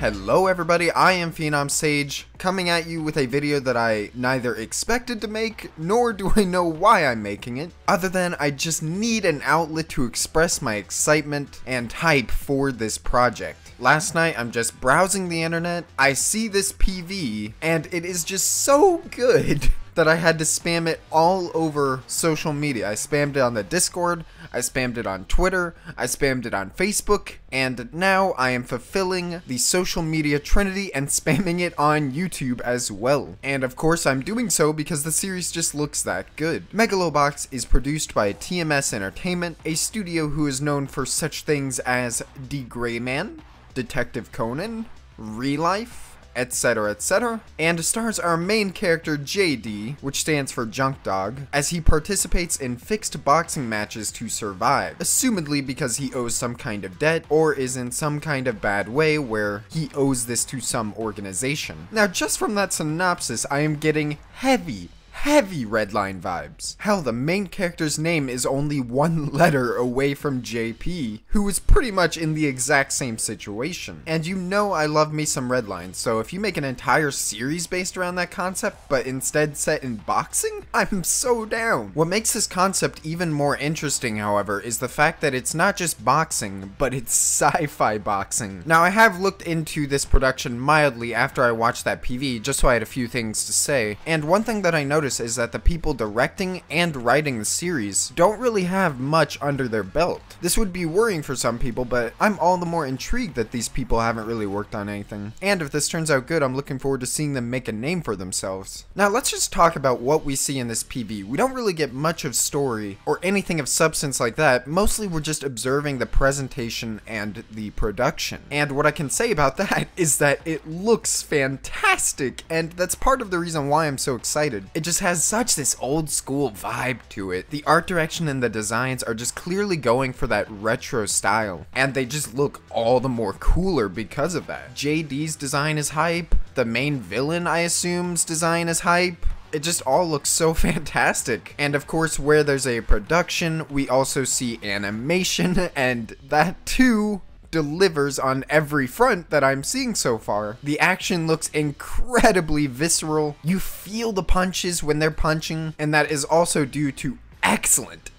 Hello everybody, I am PhenomSage, coming at you with a video that I neither expected to make, nor do I know why I'm making it, other than I just need an outlet to express my excitement and hype for this project. Last night, I'm just browsing the internet, I see this PV, and it is just so good that I had to spam it all over social media. I spammed it on the Discord, I spammed it on Twitter, I spammed it on Facebook, and now I am fulfilling the social media trinity and spamming it on YouTube as well. And of course I'm doing so because the series just looks that good. Megalo Box is produced by TMS Entertainment, a studio who is known for such things as The Gray Man, Detective Conan, Real Life, etc, etc, and stars our main character JD, which stands for Junk Dog, as he participates in fixed boxing matches to survive, assumedly because he owes some kind of debt or is in some kind of bad way where he owes this to some organization. Now just from that synopsis, I am getting heavy Redline vibes. Hell, the main character's name is only one letter away from JP, who is pretty much in the exact same situation. And you know I love me some Redline, so if you make an entire series based around that concept, but instead set in boxing, I'm so down. What makes this concept even more interesting, however, is the fact that it's not just boxing, but it's sci-fi boxing. Now, I have looked into this production mildly after I watched that PV, just so I had a few things to say, and one thing that I noticed is that the people directing and writing the series don't really have much under their belt. This would be worrying for some people, but I'm all the more intrigued that these people haven't really worked on anything. And if this turns out good, I'm looking forward to seeing them make a name for themselves. Now let's just talk about what we see in this PV. We don't really get much of story or anything of substance like that. Mostly we're just observing the presentation and the production. And what I can say about that is that it looks fantastic, and that's part of the reason why I'm so excited. It just has such this old school vibe to it. The art direction and the designs are just clearly going for that retro style, and they just look all the more cooler because of that. JD's design is hype, the main villain I assume's design is hype. It just all looks so fantastic. And of course, where there's a production, we also see animation, and that too delivers on every front that I'm seeing so far. The action looks incredibly visceral. You feel the punches when they're punching, and that is also due to excellent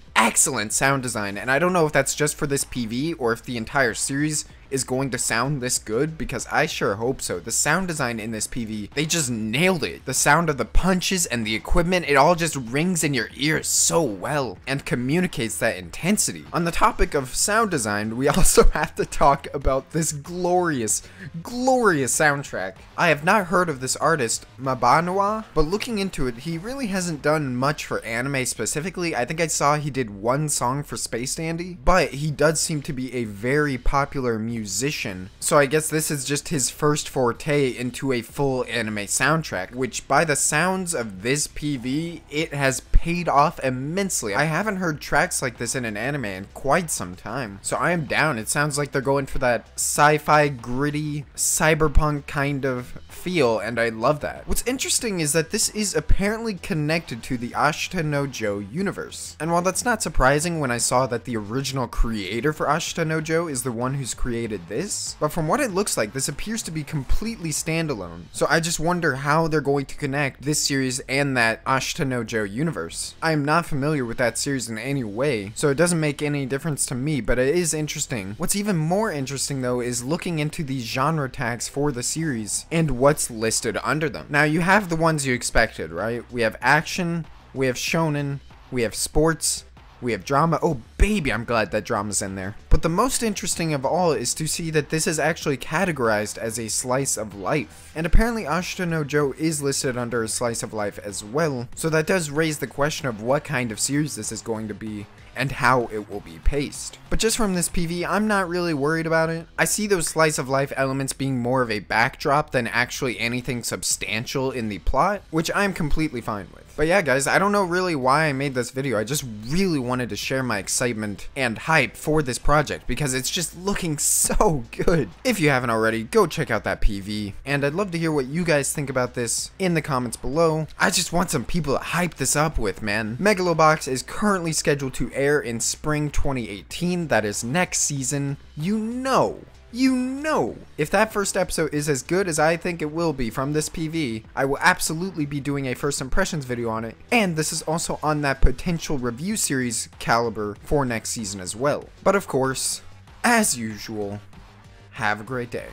sound design. And I don't know if that's just for this PV or if the entire series is going to sound this good, because I sure hope so. The sound design in this PV, they just nailed it. The sound of the punches and the equipment, it all just rings in your ears so well and communicates that intensity. On the topic of sound design, we also have to talk about this glorious soundtrack. I have not heard of this artist, Mabanoa, but looking into it, he really hasn't done much for anime specifically. I think I saw he did one song for Space Dandy, but he does seem to be a very popular musician, so I guess this is just his first forte into a full anime soundtrack, which by the sounds of this PV, it has paid off immensely. I haven't heard tracks like this in an anime in quite some time, so I am down. It sounds like they're going for that sci-fi, gritty, cyberpunk kind of feel, and I love that. What's interesting is that this is apparently connected to the Ashita no Joe universe, and while that's not surprising when I saw that the original creator for Ashita no Joe is the one who's created this, but from what it looks like, this appears to be completely standalone. So I just wonder how they're going to connect this series and that Ashita no Joe universe. I am not familiar with that series in any way, so it doesn't make any difference to me, but it is interesting. What's even more interesting though is looking into these genre tags for the series and what's listed under them. Now you have the ones you expected, right? We have action, we have shonen, we have sports, we have drama. Oh baby, I'm glad that drama's in there. But the most interesting of all is to see that this is actually categorized as a slice of life. And apparently Ashita no Joe is listed under a slice of life as well, so that does raise the question of what kind of series this is going to be and how it will be paced. But just from this PV, I'm not really worried about it. I see those slice of life elements being more of a backdrop than actually anything substantial in the plot, which I'm completely fine with. But yeah guys, I don't know really why I made this video. I just really wanted to share my excitement and hype for this project because it's just looking so good. If you haven't already, go check out that PV, and I'd love to hear what you guys think about this in the comments below. I just want some people to hype this up with, man. Megalo Box is currently scheduled to air in spring 2018. That is next season. You know you know, if that first episode is as good as I think it will be from this PV, I will absolutely be doing a first impressions video on it, and this is also on that potential review series caliber for next season as well. But of course, as usual, have a great day.